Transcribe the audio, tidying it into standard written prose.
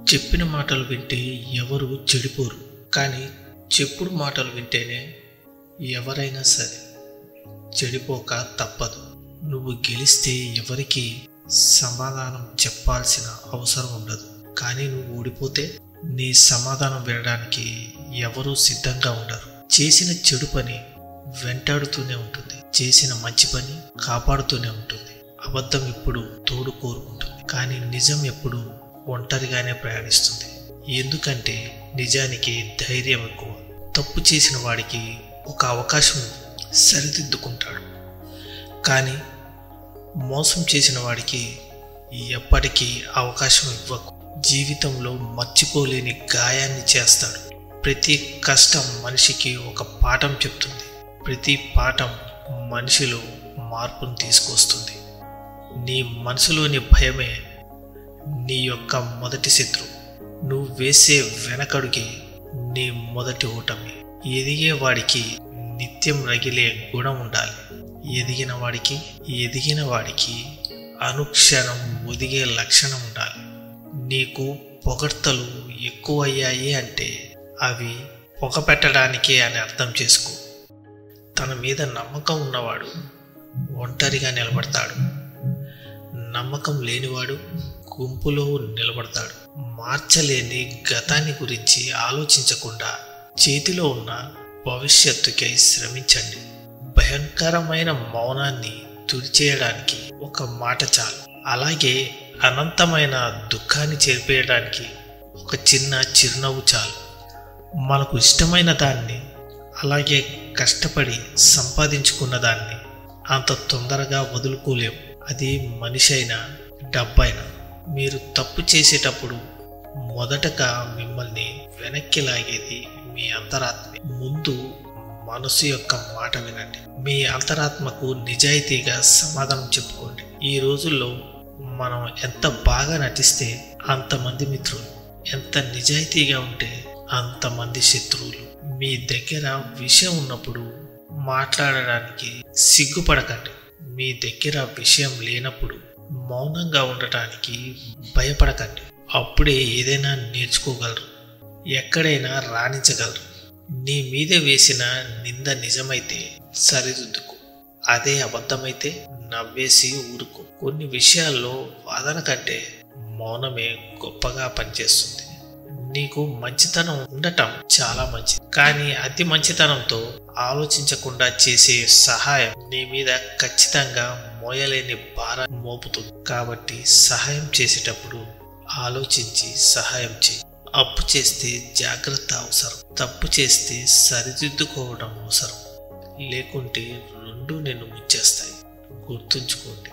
చెప్పిన మాటలు వింటే ఎవరు చెడిపోరు, కానీ చెప్పుడు మాటలు వింటేనే ఎవరైనా సరే చెడిపోక తప్పదు. నువ్వు గెలిస్తే ఎవరికి సమాధానం చెప్పాల్సిన అవసరం ఉండదు, కానీ నువ్వు ఓడిపోతే నీ సమాధానం వినడానికి ఎవరూ సిద్ధంగా ఉండరు. చేసిన చెడు పని వెంటాడుతూనే ఉంటుంది, చేసిన మంచి పని కాపాడుతూనే ఉంటుంది. అబద్ధం ఎప్పుడు తోడు కోరుకుంటుంది, కానీ నిజం ఎప్పుడు ఒంటరిగానే ప్రయాణిస్తుంది. ఎందుకంటే నిజానికి ధైర్యం ఎక్కువ. తప్పు చేసిన వాడికి ఒక అవకాశం సరిదిద్దుకుంటాడు, కానీ మోసం చేసిన వాడికి ఎప్పటికీ అవకాశం ఇవ్వకు. జీవితంలో మర్చిపోలేని గాయాన్ని చేస్తాడు. ప్రతి కష్టం మనిషికి ఒక పాఠం చెప్తుంది. ప్రతి పాఠం మనిషిలో మార్పును తీసుకొస్తుంది. నీ మనసులోని భయమే నీ యొక్క మొదటి శత్రువు. నువ్వు వేసే వెనకడుగే నీ మొదటి ఓటమి. ఎదిగే వాడికి నిత్యం రగిలే గుణం ఉండాలి. ఎదిగిన వాడికి అనుక్షణం ఒదిగే లక్షణం ఉండాలి. నీకు పొగడ్తలు ఎక్కువ అయ్యాయి అంటే అవి పొగ పెట్టడానికే అని అర్థం చేసుకో. తన మీద నమ్మకం ఉన్నవాడు ఒంటరిగా నిలబడతాడు. నమ్మకం లేనివాడు గుంపులో నిలబడతాడు. మార్చలేని గతాన్ని గురించి ఆలోచించకుండా చేతిలో ఉన్న భవిష్యత్తుకై శ్రమించండి. భయంకరమైన మౌనాన్ని తుడిచేయడానికి ఒక మాట చాలు. అలాగే అనంతమైన దుఃఖాన్ని చేర్పేయడానికి ఒక చిన్న చిరునవ్వు చాలు. మనకు ఇష్టమైన దాన్ని, అలాగే కష్టపడి సంపాదించుకున్న దాన్ని అంత తొందరగా వదులుకోలేము. అది మనిషి అయినా డబ్బైనా. మీరు తప్పు చేసేటప్పుడు మొదటగా మిమ్మల్ని వెనక్కి లాగేది మీ అంతరాత్మే. ముందు మనసు యొక్క మాట వినండి. మీ అంతరాత్మకు నిజాయితీగా సమాధానం చెప్పుకోండి. ఈ రోజుల్లో మనం ఎంత బాగా నటిస్తే అంతమంది మిత్రులు, ఎంత నిజాయితీగా ఉంటే అంతమంది శత్రువులు. మీ దగ్గర విషయం ఉన్నప్పుడు మాట్లాడడానికి సిగ్గుపడకండి. మీ దగ్గర విషయం లేనప్పుడు మౌనంగా ఉండటానికి భయపడకండి. అప్పుడే ఏదైనా నేర్చుకోగలరు, ఎక్కడైనా రాణించగలరు. నీ మీద వేసిన నింద నిజమైతే సరిదిద్దుకో, అదే అబద్ధమైతే నవ్వేసి ఊరుకో. కొన్ని విషయాల్లో వాదన కంటే మౌనమే గొప్పగా పనిచేస్తుంది. నీకు మంచితనం ఉండటం చాలా మంచిది, కానీ అతి మంచితనంతో ఆలోచించకుండా చేసే సహాయం నీ మీద ఖచ్చితంగా మోయలేని భారం మోపుతుంది. కాబట్టి సహాయం చేసేటప్పుడు ఆలోచించి సహాయం చేయి. అప్పు చేస్తే జాగ్రత్త అవసరం, తప్పు చేస్తే సరిదిద్దుకోవడం అవసరం. లేకుంటే రెండు నిన్ను ముంచేస్తాయి. గుర్తుంచుకోండి.